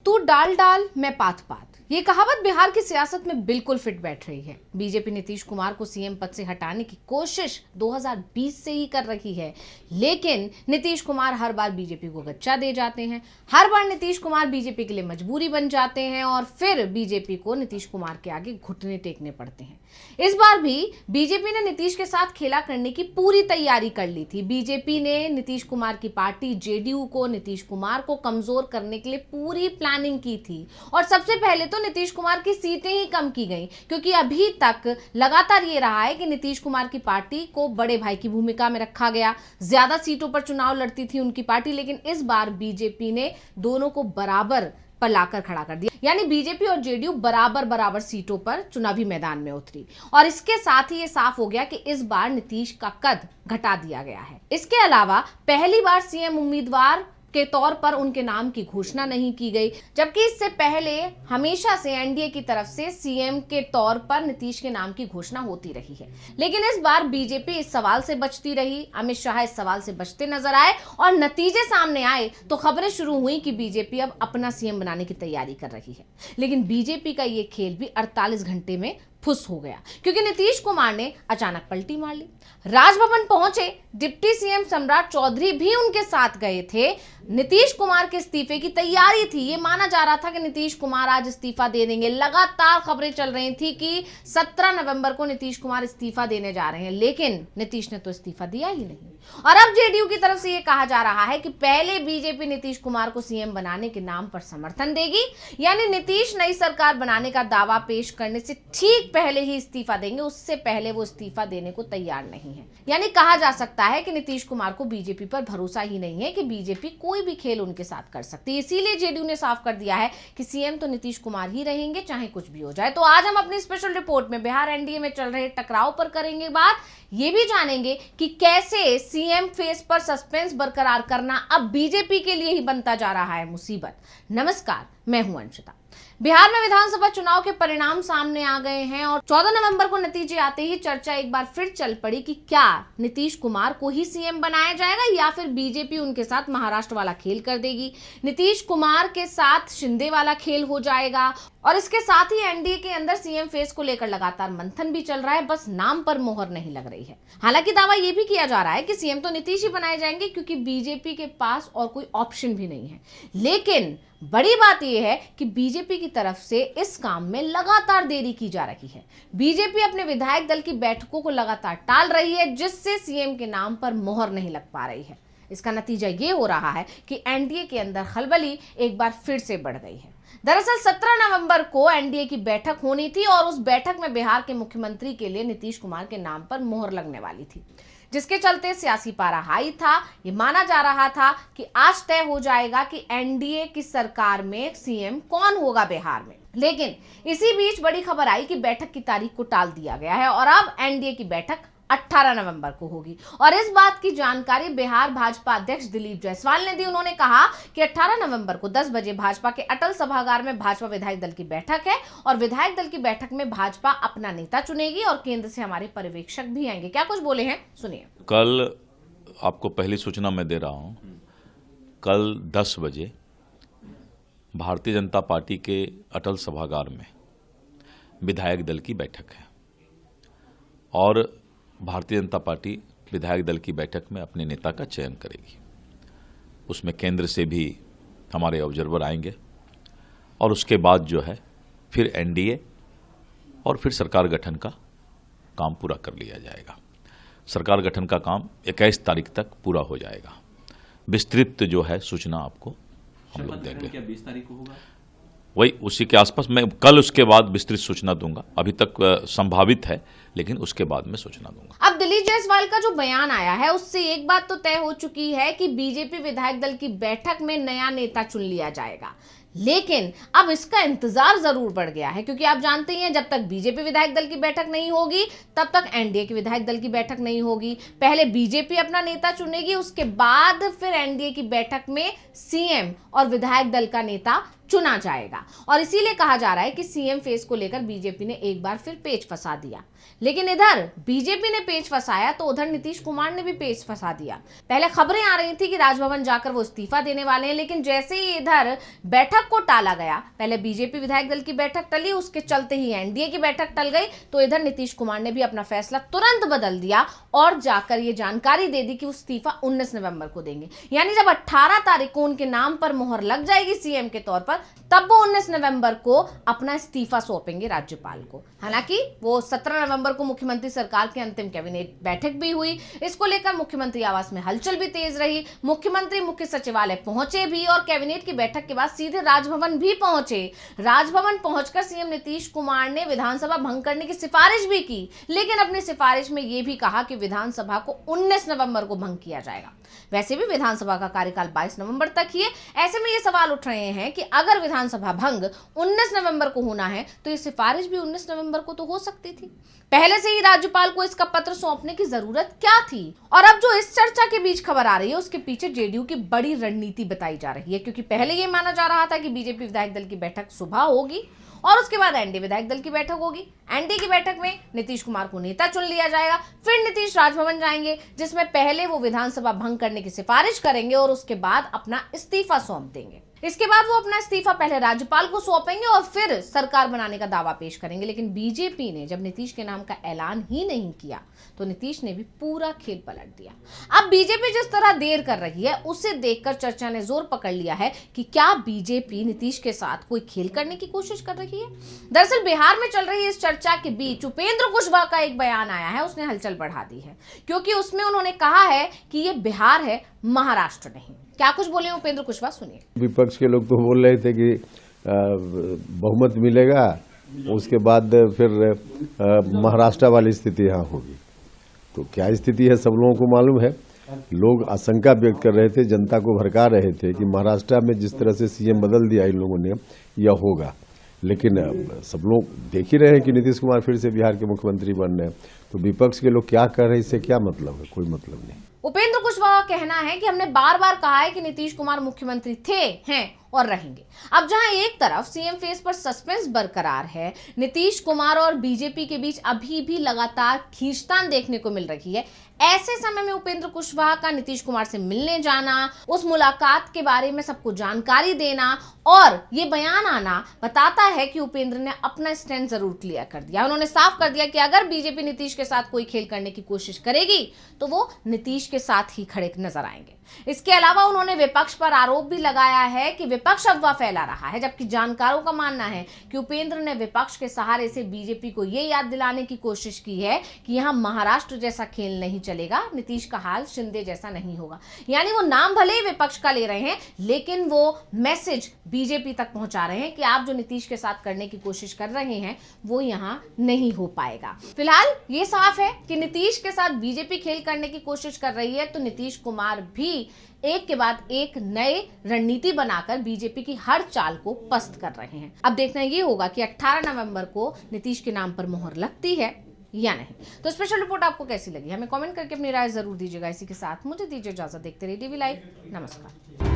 तू डाल डाल मैं पात पात, ये कहावत बिहार की सियासत में बिल्कुल फिट बैठ रही है। बीजेपी नीतीश कुमार को सीएम पद से हटाने की कोशिश 2020 से ही कर रही है, लेकिन नीतीश कुमार हर बार बीजेपी को गच्चा दे जाते हैं। हर बार नीतीश कुमार बीजेपी के लिए मजबूरी बन जाते हैं और फिर बीजेपी को नीतीश कुमार के आगे घुटने टेकने पड़ते हैं। इस बार भी बीजेपी ने नीतीश के साथ खेला करने की पूरी तैयारी कर ली थी। बीजेपी ने नीतीश कुमार की पार्टी जेडीयू को नीतीश कुमार को कमजोर करने के लिए पूरी प्लानिंग की थी और सबसे पहले तो नीतीश कुमार की सीटें ही कम की गई, क्योंकि अभी तक लगातार ये रहा है कि नीतीश कुमार की पार्टी को बड़े भाई की भूमिका में रखा गया। ज्यादा सीटों पर चुनाव लड़ती थी उनकी पार्टी, लेकिन इस बार बीजेपी ने दोनों को बराबर पर लाकर खड़ा कर दिया। यानी बीजेपी और जेडीयू बराबर बराबर सीटों पर चुनावी मैदान में उतरी और इसके साथ ही ये साफ हो गया कि इस बार नीतीश का कद घटा दिया गया है। इसके अलावा पहली बार सीएम उम्मीदवार के तौर पर उनके नाम की घोषणा नहीं की गई, जबकि इससे पहले हमेशा से एनडीए की तरफ से सीएम के तौर पर नीतीश के नाम की घोषणा होती रही है। लेकिन इस बार बीजेपी इस सवाल से बचती रही, अमित शाह इस सवाल से बचते नजर आए और नतीजे सामने आए तो खबरें शुरू हुई कि बीजेपी अब अपना सीएम बनाने की तैयारी कर रही है। लेकिन बीजेपी का ये खेल भी 48 घंटे में फुस हो गया, क्योंकि नीतीश कुमार ने अचानक पलटी मार ली। राजभवन पहुंचे डिप्टी सीएम सम्राट चौधरी भी उनके साथ गए थे। नीतीश कुमार के इस्तीफे की तैयारी थी, ये माना जा रहा था कि नीतीश कुमार आज इस्तीफा दे देंगे। लगातार खबरें चल रही थी कि 17 नवंबर को नीतीश कुमार इस्तीफा देने जा रहे हैं, लेकिन नीतीश ने तो इस्तीफा दिया ही नहीं। और अब जेडीयू की तरफ से यह कहा जा रहा है कि पहले बीजेपी नीतीश कुमार को सीएम बनाने के नाम पर समर्थन देगी, यानी नीतीश नई सरकार बनाने का दावा पेश करने से ठीक पहले ही इस्तीफा देंगे, उससे पहले वो इस्तीफा देने को तैयार नहीं है। यानी कहा जा सकता है कि नीतीश कुमार को बीजेपी पर भरोसा ही नहीं है कि बीजेपी कोई भी खेल उनके साथ कर सकती है। इसीलिए जेडीयू ने साफ कर दिया है कि सीएम तो नीतीश कुमार ही रहेंगे, चाहे कुछ भी हो जाए। तो आज हम अपनी स्पेशल रिपोर्ट में बिहार एनडीए में चल रहे टकराव पर करेंगे बात, ये भी जानेंगे कि कैसे सीएम फेस पर सस्पेंस बरकरार करना अब बीजेपी के लिए ही बनता जा रहा है मुसीबत। नमस्कार, मैं हूं अंशिता। बिहार में विधानसभा चुनाव के परिणाम सामने आ गए हैं और 14 नवंबर को नतीजे आते ही चर्चा एक बार फिर चल पड़ी कि क्या नीतीश कुमार को ही सीएम बनाया जाएगा या फिर बीजेपी उनके साथ महाराष्ट्र वाला खेल कर देगी, नीतीश कुमार के साथ शिंदे वाला खेल हो जाएगा। और इसके साथ ही एनडीए के अंदर सीएम फेस को लेकर लगातार मंथन भी चल रहा है, बस नाम पर मोहर नहीं लग रही है। हालांकि दावा यह भी किया जा रहा है कि सीएम तो नीतीश ही बनाए जाएंगे, क्योंकि बीजेपी के पास और कोई ऑप्शन भी नहीं है। लेकिन बड़ी बात यह है कि बीजेपी की तरफ से इस काम में लगातार देरी की जा रही है। बीजेपी अपने विधायक दल की बैठकों को लगातार टाल रही है, जिससे सीएम के नाम पर मोहर नहीं लग पा रही है। इसका नतीजा ये हो रहा है कि एनडीए के अंदर खलबली एक बार फिर से बढ़ गई है। दरअसल 17 नवंबर को एनडीए की बैठक होनी थी और उस बैठक में बिहार के मुख्यमंत्री के लिए नीतीश कुमार के नाम पर मोहर लगने वाली थी, जिसके चलते सियासी पारा हाई था। ये माना जा रहा था कि आज तय हो जाएगा कि एनडीए की सरकार में सीएम कौन होगा बिहार में। लेकिन इसी बीच बड़ी खबर आई कि बैठक की तारीख को टाल दिया गया है और अब एनडीए की बैठक 18 नवंबर को होगी। और इस बात की जानकारी बिहार भाजपा अध्यक्ष दिलीप जायसवाल ने दी। उन्होंने कहा कि 18 नवंबर को 10 बजे भाजपा के अटल सभागार में भाजपा विधायक दल की बैठक है और विधायक दल की बैठक में भाजपा अपना नेता चुनेगी और केंद्र से हमारे पर्यवेक्षक भी आएंगे। क्या कुछ बोले हैं, सुनिए। कल आपको पहली सूचना मैं दे रहा हूं, कल 10 बजे भारतीय जनता पार्टी के अटल सभागार में विधायक दल की बैठक है और भारतीय जनता पार्टी विधायक दल की बैठक में अपने नेता का चयन करेगी। उसमें केंद्र से भी हमारे ऑब्जर्वर आएंगे और उसके बाद जो है फिर एनडीए और फिर सरकार गठन का काम पूरा कर लिया जाएगा। सरकार गठन का काम 21 तारीख तक पूरा हो जाएगा। विस्तृत जो है सूचना आपको हम लोग देंगे। क्या 20 तारीख को होगा? वही उसी के आसपास मैं कल उसके बाद विस्तृत सूचना दूंगा। अभी तक संभावित है, लेकिन उसके बाद में सूचना दूंगा। अब दिलीप जायसवाल का जो बयान आया है उससे एक बात तो तय हो चुकी है कि बीजेपी विधायक दल की बैठक में नया नेता चुन लिया जाएगा। लेकिन अब इसका इंतजार जरूर बढ़ गया है, क्योंकि आप जानते ही हैं जब तक बीजेपी विधायक दल की बैठक नहीं होगी तब तक एनडीए की विधायक दल की बैठक नहीं होगी। पहले बीजेपी अपना नेता चुनेगी, उसके बाद फिर एनडीए की बैठक में सीएम और विधायक दल का नेता चुना जाएगा। और इसीलिए कहा जा रहा है कि सीएम फेस को लेकर बीजेपी ने एक बार फिर पेच फंसा दिया। लेकिन इधर बीजेपी ने पेच फंसाया तो उधर नीतीश कुमार ने भी पेच फंसा दिया। पहले खबरें आ रही थी कि राजभवन जाकर वो इस्तीफा देने वाले हैं, लेकिन जैसे ही इधर बैठक बैठक को टाला गया। पहले बीजेपी विधायक दल की बैठक टली, उसके चलते ही एनडीए की बैठक टल गई, तो इधर नीतीश कुमार ने भी अपना फैसला तुरंत बदल दिया और जाकर ये जानकारी दे दी कि वो इस्तीफा 19 नवंबर को देंगे। यानी जब 18 तारीख को उनके नाम पर मोहर लग जाएगी सीएम के तौर पर, तब वो 19 नवंबर को अपना इस्तीफा सौंपेंगे राज्यपाल को। हालांकि वो 17 नवंबर को मुख्यमंत्री सरकार की अंतिम कैबिनेट बैठक भी हुई। इसको लेकर मुख्यमंत्री आवास में हलचल भी तेज रही। मुख्यमंत्री मुख्य सचिवालय पहुंचे भी और कैबिनेट की बैठक के बाद सीधे राजभवन भी पहुंचे। राजभवन पहुंचकर सीएम नीतीश कुमार ने विधानसभा भंग करने की सिफारिश भी की, लेकिन अपनी सिफारिश में यह भी कहा कि विधानसभा को 19 नवंबर को भंग किया जाएगा। वैसे भी विधानसभा का कार्यकाल 22 नवंबर तक ही है। ऐसे में ये सवाल उठ रहे हैं कि अगर विधानसभा भंग 19 नवंबर को होना है तो ये सिफारिश भी 19 नवंबर को तो हो सकती थी। पहले से ही राज्यपाल को इसका पत्र सौंपने की जरूरत क्या थी? और अब जो इस चर्चा के बीच खबर आ रही है, उसके पीछे जेडीयू की बड़ी रणनीति बताई जा रही है, क्योंकि पहले ये माना जा रहा था कि बीजेपी विधायक दल की बैठक सुबह होगी और उसके बाद एनडीए विधायक दल की बैठक होगी। एनडीए की बैठक में नीतीश कुमार को नेता चुन लिया जाएगा, फिर नीतीश राजभवन जाएंगे, जिसमें पहले वो विधानसभा भंग करने की सिफारिश करेंगे और उसके बाद अपना इस्तीफा सौंप देंगे। इसके बाद वो अपना इस्तीफा पहले राज्यपाल को सौंपेंगे और फिर सरकार बनाने का दावा पेश करेंगे। लेकिन बीजेपी ने जब नीतीश के नाम का ऐलान ही नहीं किया तो नीतीश ने भी पूरा खेल पलट दिया। अब बीजेपी जिस तरह देर कर रही है, उसे देखकर चर्चा ने जोर पकड़ लिया है कि क्या बीजेपी नीतीश के साथ कोई खेल करने की कोशिश कर रही है। दरअसल बिहार में चल रही इस चर्चा के बीच उपेंद्र कुशवाहा का एक बयान आया है, उसने हलचल बढ़ा दी है, क्योंकि उसमें उन्होंने कहा है कि ये बिहार है, महाराष्ट्र नहीं। क्या कुछ बोले उपेंद्र कुशवाहा, सुनिए। विपक्ष के लोग तो बोल रहे थे कि बहुमत मिलेगा, उसके बाद फिर महाराष्ट्र वाली स्थिति यहाँ होगी। तो क्या स्थिति है सब लोगों को मालूम है। लोग आशंका व्यक्त कर रहे थे, जनता को भड़का रहे थे कि महाराष्ट्र में जिस तरह से सीएम बदल दिया इन लोगों ने, यह होगा। लेकिन सब लोग देख ही रहे हैं कि नीतीश कुमार फिर से बिहार के मुख्यमंत्री बन रहे हैं। तो विपक्ष के लोग क्या कर रहे हैं, इससे क्या मतलब है? कोई मतलब नहीं। उपेंद्र कुशवाहा का कहना है कि हमने बार बार कहा है कि नीतीश कुमार मुख्यमंत्री थे, हैं और रहेंगे। अब जहां एक तरफ सीएम फेस पर सस्पेंस बरकरार है, नीतीश कुमार और बीजेपी के बीच अभी भी लगातार खींचतान देखने को मिल रही है, ऐसे समय में उपेंद्र कुशवाहा का नीतीश कुमार से मिलने जाना, उस मुलाकात के बारे में सबको जानकारी देना और ये बयान आना बताता है कि उपेंद्र ने अपना स्टैंड जरूर क्लियर कर दिया। उन्होंने साफ कर दिया कि अगर बीजेपी नीतीश के साथ कोई खेल करने की कोशिश करेगी तो वो नीतीश के साथ ही खड़े नजर आएंगे। इसके अलावा उन्होंने विपक्ष पर आरोप भी लगाया है कि विपक्ष अफवाह फैला रहा है, जबकि जानकारों का मानना है कि उपेंद्र ने विपक्ष के सहारे से बीजेपी को यह याद दिलाने की कोशिश की है कि यहां महाराष्ट्र जैसा खेल नहीं चलेगा, नीतीश का हाल शिंदे जैसा नहीं होगा। यानी वो नाम भले ही विपक्ष का ले रहे हैं, लेकिन वो मैसेज बीजेपी तक पहुंचा रहे हैं कि आप जो नीतीश के साथ करने की कोशिश कर रहे हैं वो यहां नहीं हो पाएगा। फिलहाल ये साफ है कि नीतीश के साथ बीजेपी खेल करने की कोशिश कर रही है, तो नीतीश कुमार भी एक के बाद एक नए रणनीति बनाकर बीजेपी की हर चाल को पस्त कर रहे हैं। अब देखना ये होगा कि 18 नवंबर को नीतीश के नाम पर मोहर लगती है या नहीं। तो स्पेशल रिपोर्ट आपको कैसी लगी, हमें कमेंट करके अपनी राय जरूर दीजिएगा। इसी के साथ मुझे दीजिए इजाजत। देखते रहिए टीवी लाइव। नमस्कार।